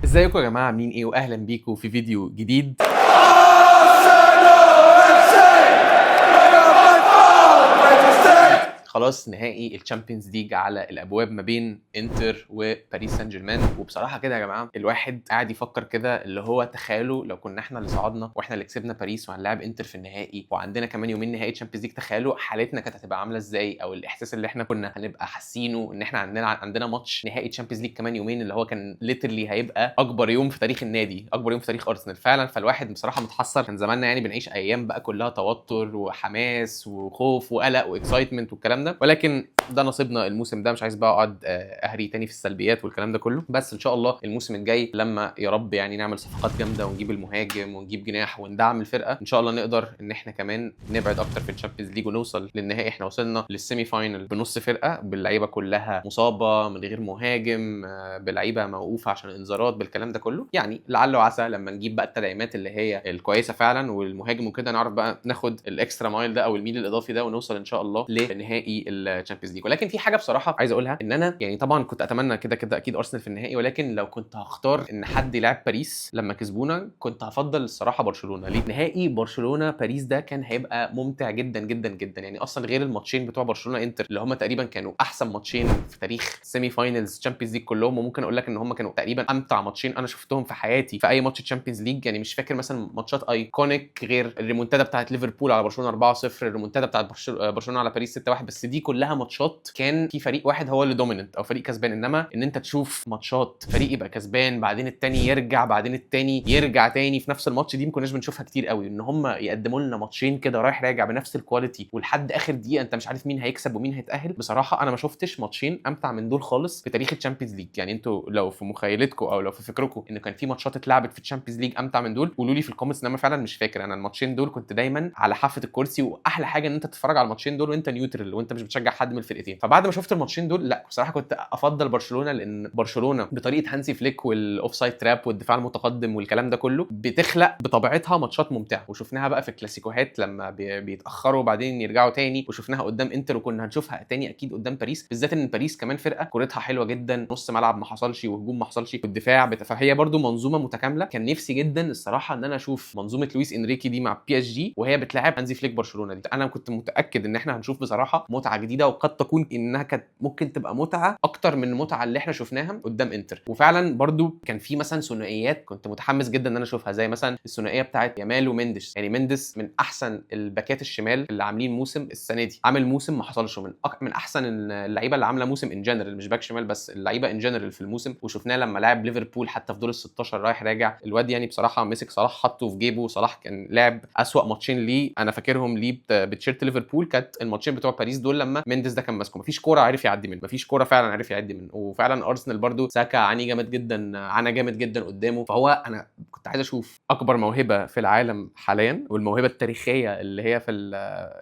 ازيكم يا جماعه عاملين ايه؟ واهلا بيكم في فيديو جديد. خلاص نهائي الشامبيونز ليج على الابواب ما بين انتر وباريس سان جيرمان. وبصراحه كده يا جماعه الواحد قاعد يفكر كده، اللي هو تخيلوا لو كنا احنا اللي صعدنا واحنا اللي كسبنا باريس وهنلاعب انتر في النهائي، وعندنا كمان يومين نهائي تشامبيونز ليج، تخيلوا حالتنا كانت هتبقى عامله ازاي، او الاحساس اللي احنا كنا هنبقى حاسينه ان احنا عندنا ماتش نهائي تشامبيونز ليج كمان يومين، اللي هو كان ليترلي هيبقى اكبر يوم في تاريخ النادي، اكبر يوم في تاريخ ارسنال فعلا. فالواحد بصراحه متحسر، كان زماننا يعني بنعيش ايام بقى كلها توتر وحماس وخوف وقلق واكسايتمنت والكلام ده، ولكن ده نصيبنا الموسم ده. مش عايز بقى اقعد اهري تاني في السلبيات والكلام ده كله، بس ان شاء الله الموسم الجاي لما يا رب يعني نعمل صفقات جامده ونجيب المهاجم ونجيب جناح وندعم الفرقه، ان شاء الله نقدر ان احنا كمان نبعد اكتر في الشامبيونز ليج ونوصل للنهائي. احنا وصلنا للسيمي فاينل بنص فرقه، باللعيبه كلها مصابه، من غير مهاجم، بلعيبه موقوفه عشان انذارات، بالكلام ده كله. يعني لعل وعسى لما نجيب بقى التدعيمات اللي هي الكويسه فعلا والمهاجم وكده، نعرف بقى ناخد الاكسترا مايل ده او الميل الاضافي ده ونوصل ان شاء الله لنهائي الشامبيونز ليج. ولكن في حاجه بصراحه عايز اقولها، ان انا يعني طبعا كنت اتمنى كده كده اكيد ارسنال في النهائي، ولكن لو كنت هختار ان حد يلعب باريس لما كسبونا كنت هفضل الصراحه برشلونه. ليه؟ نهائي برشلونه باريس ده كان هيبقى ممتع جدا جدا جدا. يعني اصلا غير الماتشين بتوع برشلونه انتر اللي هم تقريبا كانوا احسن ماتشين في تاريخ سيمي فاينلز تشامبيونز ليج كلهم، وممكن اقول لك ان هم كانوا تقريبا امتع ماتشين انا شفتهم في حياتي في اي ماتش تشامبيونز ليج. يعني مش فاكر مثلا ماتشات ايكونيك غير الريمونتادا بتاعت ليفربول على برشلونه 4-0، الريمونتادا بتاعت برشلونه على باريس 6-1، بس دي كلها ماتشات كان في فريق واحد هو اللي دوميننت او فريق كسبان. انما ان انت تشوف ماتشات فريق يبقى كسبان بعدين التاني يرجع بعدين التاني يرجع تاني في نفس الماتش، دي ما كناش بنشوفها كتير قوي. ان هم يقدموا لنا ماتشين كده رايح راجع بنفس الكواليتي ولحد اخر دقيقه انت مش عارف مين هيكسب ومين هيتاهل، بصراحه انا ما شفتش ماتشين امتع من دول خالص في تاريخ الشامبيونز ليج. يعني انتوا لو في مخيلتكم او لو في فكركم ان كان في ماتشات اتلعبت في الشامبيونز ليج امتع من دول، قولوا لي في الكومنتس. انا فعلا مش فاكر. انا الماتشين دول كنت دايما على حافه الكرسي، واحلى حاجه ان انت تتفرج على الماتشين دول وانت نيوترال وانت مش بتشجع حد من الفرقتين. فبعد ما شفت الماتشين دول لا بصراحه كنت افضل برشلونه، لان برشلونه بطريقه هانسي فليك والاوف سايد تراب والدفاع المتقدم والكلام ده كله بتخلق بطبيعتها ماتشات ممتعه، وشفناها بقى في الكلاسيكوهات لما بيتاخروا وبعدين يرجعوا تاني، وشفناها قدام انتر وكنا هنشوفها تاني اكيد قدام باريس، بالذات ان باريس كمان فرقه كورتها حلوه جدا، نص ملعب ما حصلش وهجوم ما حصلش والدفاع فهي برده منظومه متكامله. كان نفسي جدا الصراحه ان انا اشوف منظومه لويس انريكي دي مع بي اس جي وهي بتلاعب هانزي فليك برشلونه دي. انا كنت متاكد ان احنا هنشوف بصراحه متعه جديده، وقد تكون انها كانت ممكن تبقى متعه اكتر من المتعه اللي احنا شفناها قدام انتر. وفعلا برضو كان في مثلا ثنائيات كنت متحمس جدا ان انا اشوفها، زي مثلا الثنائيه بتاعت يامال ومندش. يعني مندس من احسن الباكات الشمال اللي عاملين موسم السنه دي، عامل موسم ما حصلش، من احسن اللعيبه اللي عامله موسم ان جنرال، مش باك شمال بس، اللعيبه ان جنرال في الموسم. وشفناه لما لعب ليفربول حتى في دور ال 16 رايح راجع، الواد يعني بصراحه مسك صلاح حطه في جيبه. صلاح كان لعب اسوأ ماتشين ليه انا فاكرهم ليه بتشيرت ليفربول، كانت الماتشين بتوع باريس دول لما مندس ده كان ماسكه، مفيش كوره عارف يعدي منه، مفيش كوره فعلا عارف يعدي منه. وفعلا ارسنال برضو ساكا عاني جامد جدا، عانى جامد جدا قدامه. فهو انا كنت عايز اشوف اكبر موهبه في العالم حاليا والموهبه التاريخيه اللي هي في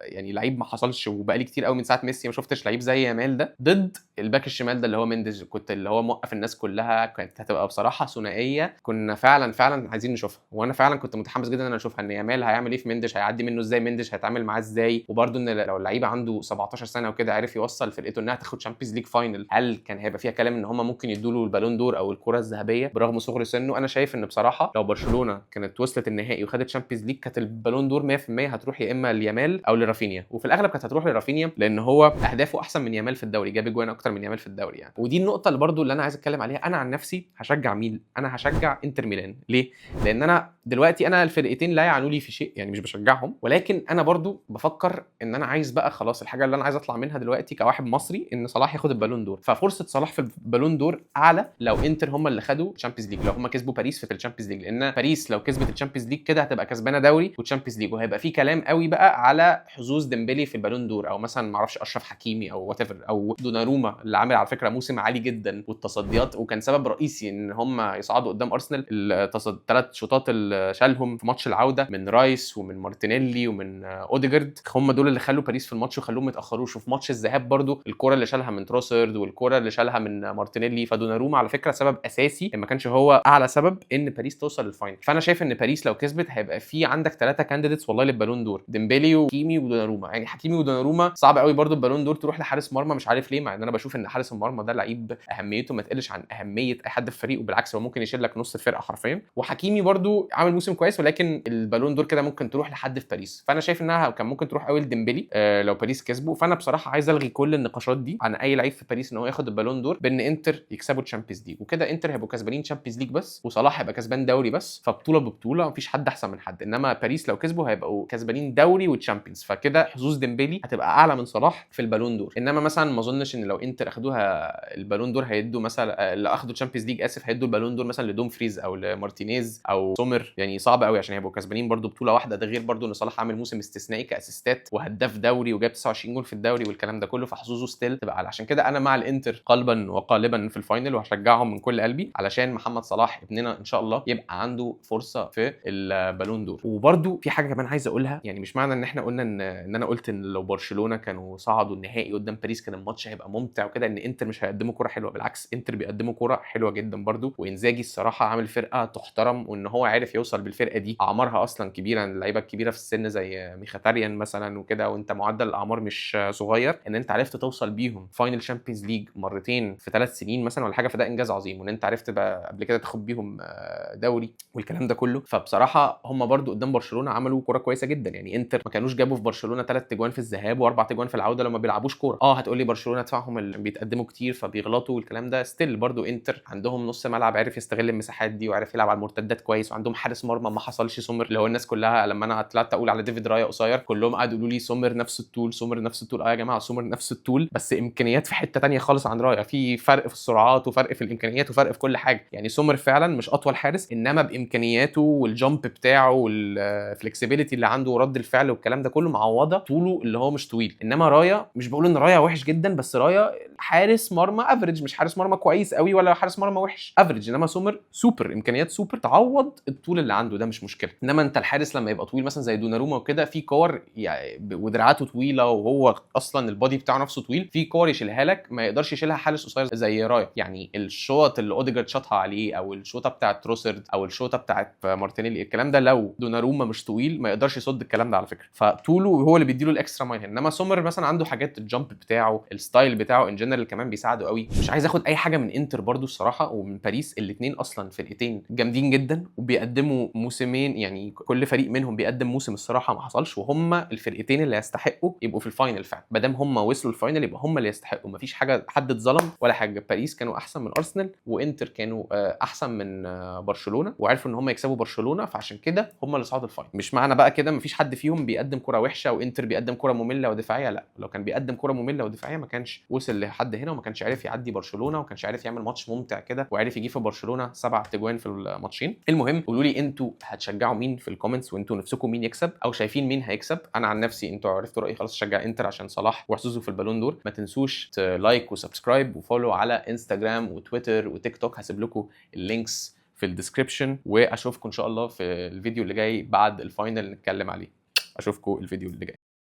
يعني لعيب ما حصلش، وبقالي كتير قوي من ساعه ميسي ما شفتش لعيب زي يامال ده ضد الباك الشمال ده اللي هو مندز، كنت اللي هو موقف الناس كلها. كانت هتبقى بصراحه ثنائيه كنا فعلا عايزين نشوفها، وانا فعلا كنت متحمس جدا ان انا اشوفها، ان يامال هيعمل ايه في مندش، هيعدي منه ازاي، مندش هيتعامل معاه ازاي. وبرده ان لو اللعيب عنده 17 سنه وكده عارف يوصل فرقته انها تاخد شامبيونز ليج فاينل، هل كان هيبقى فيها كلام ان هم ممكن يدوا له البالون دور او الكره الذهبيه برغم صغر سنه؟ انا شايف ان بصراحه لو برشلونه كانت وصلت النهائي وخدت شامبيونز ليج كانت البالون دور 100% هتروح يا اما ليامال او لرافينيا، وفي الاغلب كانت هتروح لرافينيا لان هو اهدافه احسن من يامال في الدوري، جاب اجوان اكتر من يامال في الدوري يعني. ودي النقطه اللي برده اللي انا عايز اتكلم عليها. انا عن نفسي هشجع مين؟ انا هشجع انتر ميلان. ليه؟ لان انا دلوقتي انا الفرقتين لا يعنوا لي في شيء، يعني مش بشجعهم، ولكن انا برضو بفكر ان انا عايز بقى خلاص الحاجه اللي انا عايز اطلع منها دلوقتي كواحد مصري ان صلاح ياخد البالون دور. ففرصه صلاح في البالون دور اعلى لو انتر هم اللي خدوا الشامبيونز ليج، لو هم كسبوا باريس في الشامبيونز ليج، لان باريس لو كسبت الشامبيونز ليج كده هتبقى كسبانه دوري والشامبيونز ليج، وهيبقى في كلام قوي بقى على حظوظ ديمبلي في البالون دور، او مثلا ما اعرفش اشرف حكيمي او وات ايفر، او دوناروما اللي عامل على فكره موسم عالي جدا والتصديات، وكان سبب رئيسي ان هم يصعدوا قدام ارسنال. الثلاث شوطات اللي شالهم في ماتش العوده من رايس ومن مارتينيلي ومن اوديجارد، هم دول اللي خلوا باريس في الماتش وخلوهم ما يتاخروش. وفي ماتش الذهاب برده الكره اللي شالها من تروسرد والكره اللي شالها من مارتينيلي. فدوناروما على فكره سبب اساسي، ما كانش هو اعلى سبب ان باريس توصل للفاينل. فانا شايف ان باريس لو كسبت هيبقى في عندك 3 كانديديتس والله للبالون دور، ديمبلي وحكيمي ودوناروما. يعني حكيمي ودوناروما صعب قوي برده البالون دور تروح لحارس مرمى، مش عارف ليه، مع ان انا بشوف ان حارس المرمى ده لعيب اهميته ما تقلش عن اهميه اي حد في فريقه، بالعكس هو ممكن يشيل لك نص الفرقه حرفيا. وحكيمي برده عامل موسم كويس، ولكن البالون دور كده ممكن تروح لحد في باريس. فانا شايف انها كان ممكن تروح قوي لديمبلي لو باريس كسبوا. فانا بصراحه عايز الغي كل النقاشات دي عن اي لعيب في باريس ان هو ياخد البالون دور، بان انتر يكسبوا الشامبيونز ليج، وكده انتر هيبقوا كسبانين تشامبيونز ليج بس، وصلاح هيبقى كسبان دوري بس، فبطوله ببطوله مفيش حد احسن من حد. انما باريس لو كسبوا هيبقوا كسبانين دوري وتشامبيونز، فكده حظوظ ديمبلي هتبقى اعلى من صلاح في البالون دور. انما مثلا ما اظنش ان لو انتر اخدوها البالون دور هيدوا مثلا اللي اخدوا تشامبيونز ليج هيدوا البالون دور مثلا لدوم فريز او لمارتينيز او سومر. يعني صعب قوي عشان هيبقوا كسبانين برده بطوله واحده. ده غير برده ان صلاح عامل موسم استثنائي كاسيستات وهداف دوري وجاب 29 جول في الدوري والكلام ده كله، فحظوظه ستيل تبقى اعلى. عشان كده انا مع الانتر قلبا وقالبا في الفاينل، وهشجعهم من كل قلبي علشان محمد صلاح ابننا ان شاء الله يبقى عنده فرصه في البالون دور. وبرده في حاجه كمان عايز اقولها، يعني مش معنى ان احنا قلنا ان انا قلت ان لو برشلونه كانوا صعدوا النهائي قدام باريس كان الماتش هيبقى ممتع وكده ان انتر مش هيقدموا كوره حلوه. بالعكس انتر بيقدموا كوره حلوه جدا برده، وانزاجي الصراحه عامل فرقه تحترم، وان هو عارف يوصل بالفرقه دي اعمارها اصلا كبيره، اللعيبه الكبيره في السن زي ميخاتاريان مثلا وكده، وانت معدل الاعمار مش صغير، ان انت عرفت توصل بيهم فاينل شامبيونز ليج مرتين في 3 سنين مثلا ولا حاجه، فده انجاز عظيم. وان انت عرفت بقى قبل كده تاخد بيهم دوري والكلام ده كله. فبصراحه هم برده قدام برشلونه عملوا كوره كويسه جدا. يعني انتر ما كانوش جابوا في برشلونه 3 اجوان في الذهاب و4 اجوان في العوده لما بيلعبوش كوره. هتقول لي برشلونه دفاعهم اللي بيتقدموا كتير فبيغلطوا والكلام ده، ستيل برده انتر عندهم نص ملعب عارف يستغل المساحات دي وعارف يلعب على المرتدات كويس، وعندهم حارس مرمى ما حصلش سومر، اللي هو الناس كلها لما انا طلعت اقول على ديفيد رايا قصير كلهم قعدوا يقولوا لي سومر نفس الطول، سومر نفس الطول. يا جماعه سومر نفس الطول بس امكانيات في حته ثانيه خالص عن رايا، في فرق في السرعات وفرق في الامكانيات وفرق في كل حاجه. يعني سومر فعلا مش اطول حارس، انما بامكانياته والجامب بتاعه والفلكسبيليتي اللي عنده ورد الفعل والكلام ده كله معوضه طوله اللي هو مش طويل. انما رايا مش بقول ان رايا وحش جدا، بس رايا حارس مرمى افريج، مش حارس مرمى كويس قوي ولا حارس مرمى وحش، افريج. انما سومر سوبر، امكانيات سوبر تعوض الطول اللي عنده، ده مش مشكله. انما انت الحارس لما يبقى طويل مثلا زي دوناروما وكده، في كور يعني ودراعاته طويله وهو اصلا البادي بتاعه نفسه طويل، في كور يشيلها لك ما يقدرش يشيلها حارس قصير زي رايا. يعني الشوط اللي اوديجارد شاطها عليه او الشوطه بتاعه تروسرد او الشوطه بتاعه مارتينيلي، الكلام ده لو دوناروما مش طويل ما يقدرش يصد الكلام ده على فكره، فطوله هو اللي بيديله الاكسترا مايل. انما سومر مثلا عنده حاجات الجامب بتاعه الستايل بتاعه ان جنرال كمان بيساعده قوي. مش عايز اخد اي حاجه من انتر برضو الصراحه ومن باريس، الاثنين اصلا فرقتين جامدين جدا وبيقدموا موسمين، يعني كل فريق منهم بيقدم موسم الصراحه ما حصلش، وهم الفرقتين اللي يستحقوا يبقوا في الفاينل فعلا. ما دام هم وصلوا الفاينل يبقى هم اللي يستحقوا، مفيش حاجه حد اتظلم ولا حاجه. باريس كانوا احسن من ارسنال وانتر كانوا احسن من برشلونه، وعرفوا ان هم يكسبوا برشلونه، فعشان كده هم اللي صعدوا الفاينل. مش معنى بقى كده مفيش حد فيهم بيقدم كره وحشه وانتر بيقدم كره ممله ودفاعيه، لا، لو كان بيقدم كره ممله ودفاعيه ما كانش وصل لحد هنا، وما كانش عارف يعدي برشلونه، وما كانش عارف يعمل ماتش ممتع كده، وعارف يجيب في برشلونه 7 اجوان في الماتشين. المهم قولوا لي انتوا هتشجعوا مين في الكومنتس، وانتوا نفسكم مين يكسب او شايفين مين هيكسب. انا عن نفسي انتوا عرفتوا رايي خلاص، شجع انتر عشان صلاح وحظوظه في البالون دور. ما تنسوش لايك وسبسكرايب وفولو على انستجرام وتويتر وتيك توك، هسيب لكم اللينكس في الديسكريبشن، واشوفكم ان شاء الله في الفيديو اللي جاي بعد الفاينل نتكلم عليه. اشوفكم الفيديو اللي جاي.